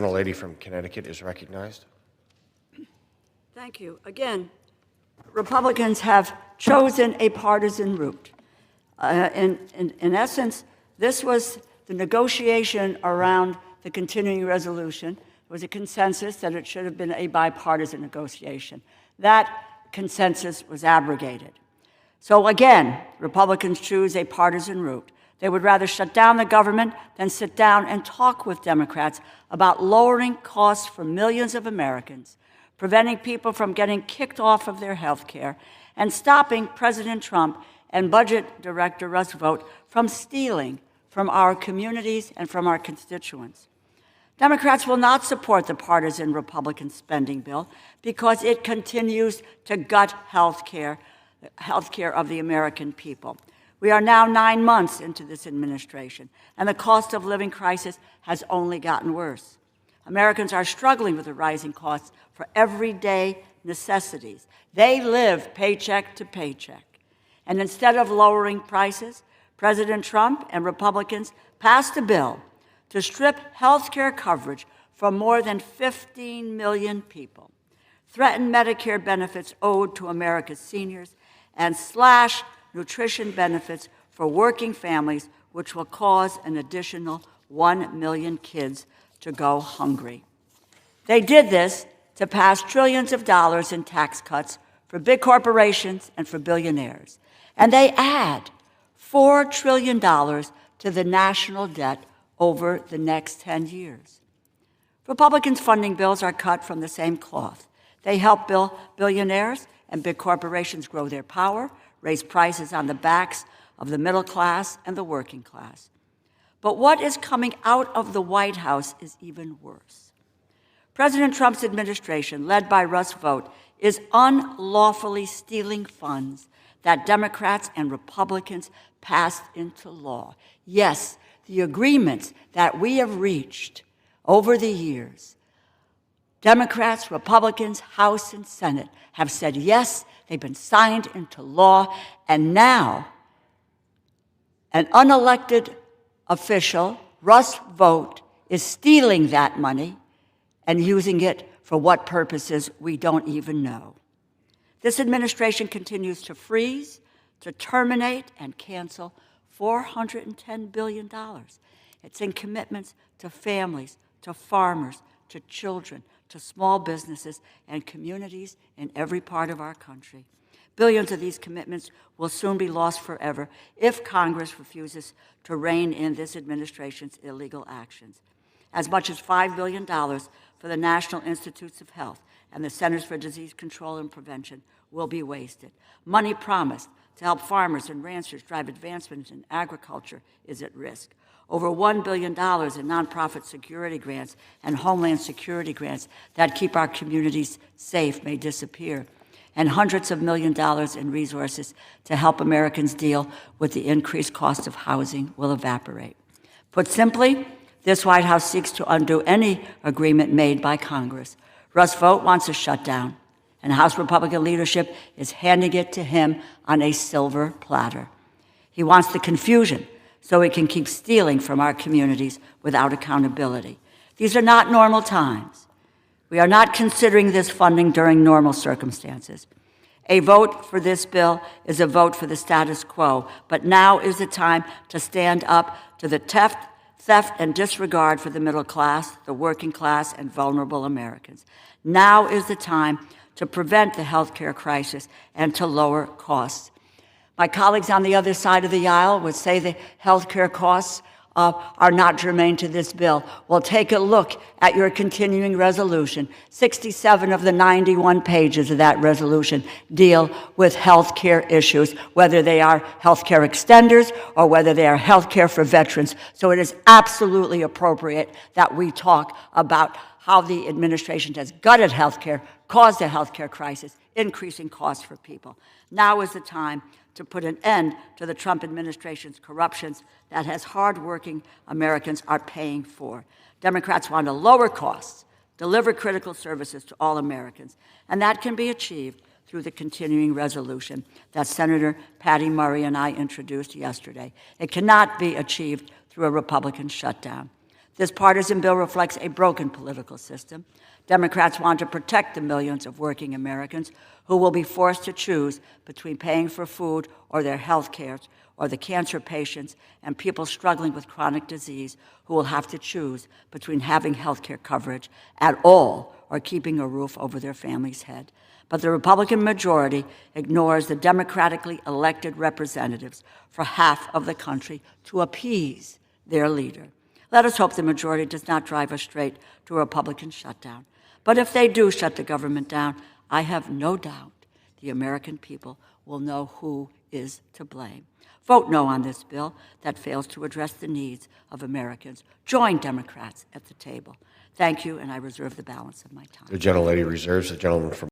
The lady from Connecticut is recognized. Thank you. Again, Republicans have chosen a partisan route. In essence, this was the negotiation around the continuing resolution. There was a consensus that it should have been a bipartisan negotiation. That consensus was abrogated. So again, Republicans choose a partisan route. They would rather shut down the government than sit down and talk with Democrats about lowering costs for millions of Americans, preventing people from getting kicked off of their health care, and stopping President Trump and Budget Director Russ Vought from stealing from our communities and from our constituents. Democrats will not support the partisan Republican spending bill because it continues to gut health care of the American people. We are now 9 months into this administration, and the cost of living crisis has only gotten worse. Americans are struggling with the rising costs for everyday necessities. They live paycheck to paycheck. And instead of lowering prices, President Trump and Republicans passed a bill to strip health care coverage from more than 15 million people, threaten Medicare benefits owed to America's seniors, and slash nutrition benefits for working families, which will cause an additional 1 million kids to go hungry. They did this to pass trillions of dollars in tax cuts for big corporations and for billionaires. And they add $4 trillion to the national debt over the next 10 years. Republicans' funding bills are cut from the same cloth. They help billionaires and big corporations grow their power, raise prices on the backs of the middle class and the working class. But what is coming out of the White House is even worse. President Trump's administration, led by Russ Vought, is unlawfully stealing funds that Democrats and Republicans passed into law. Yes, the agreements that we have reached over the years, Democrats, Republicans, House, and Senate have said yes, they've been signed into law, and now an unelected official, Russ Vought, is stealing that money and using it for what purposes we don't even know. This administration continues to freeze, to terminate, and cancel $410 billion. It's in commitments to families, to farmers, to children, to small businesses and communities in every part of our country. Billions of these commitments will soon be lost forever if Congress refuses to rein in this administration's illegal actions. As much as $5 billion for the National Institutes of Health and the Centers for Disease Control and Prevention will be wasted. Money promised to help farmers and ranchers drive advancements in agriculture is at risk. Over $1 billion in nonprofit security grants and homeland security grants that keep our communities safe may disappear, and hundreds of millions of dollars in resources to help Americans deal with the increased cost of housing will evaporate. Put simply, this White House seeks to undo any agreement made by Congress. Russ Vought wants a shutdown, and House Republican leadership is handing it to him on a silver platter. He wants the confusion so he can keep stealing from our communities without accountability. These are not normal times. We are not considering this funding during normal circumstances. A vote for this bill is a vote for the status quo, but now is the time to stand up to the theft and disregard for the middle class, the working class, and vulnerable Americans. Now is the time to prevent the health care crisis and to lower costs. My colleagues on the other side of the aisle would say the health care costs are not germane to this bill. Well, take a look at your continuing resolution. 67 of the 91 pages of that resolution deal with health care issues, whether they are health care extenders or whether they are health care for veterans. So it is absolutely appropriate that we talk about how the administration has gutted health care, caused a health care crisis, increasing costs for people. Now is the time to put an end to the Trump administration's corruptions that as hardworking Americans are paying for. Democrats want to lower costs, deliver critical services to all Americans, and that can be achieved through the continuing resolution that Senator Patty Murray and I introduced yesterday. It cannot be achieved through a Republican shutdown. This partisan bill reflects a broken political system. Democrats want to protect the millions of working Americans who will be forced to choose between paying for food or their health care, or the cancer patients and people struggling with chronic disease who will have to choose between having health care coverage at all or keeping a roof over their family's head. But the Republican majority ignores the democratically elected representatives for half of the country to appease their leader. Let us hope the majority does not drive us straight to a Republican shutdown. But if they do shut the government down, I have no doubt the American people will know who is to blame. Vote no on this bill that fails to address the needs of Americans. Join Democrats at the table. Thank you, and I reserve the balance of my time. The gentlelady reserves. The gentleman from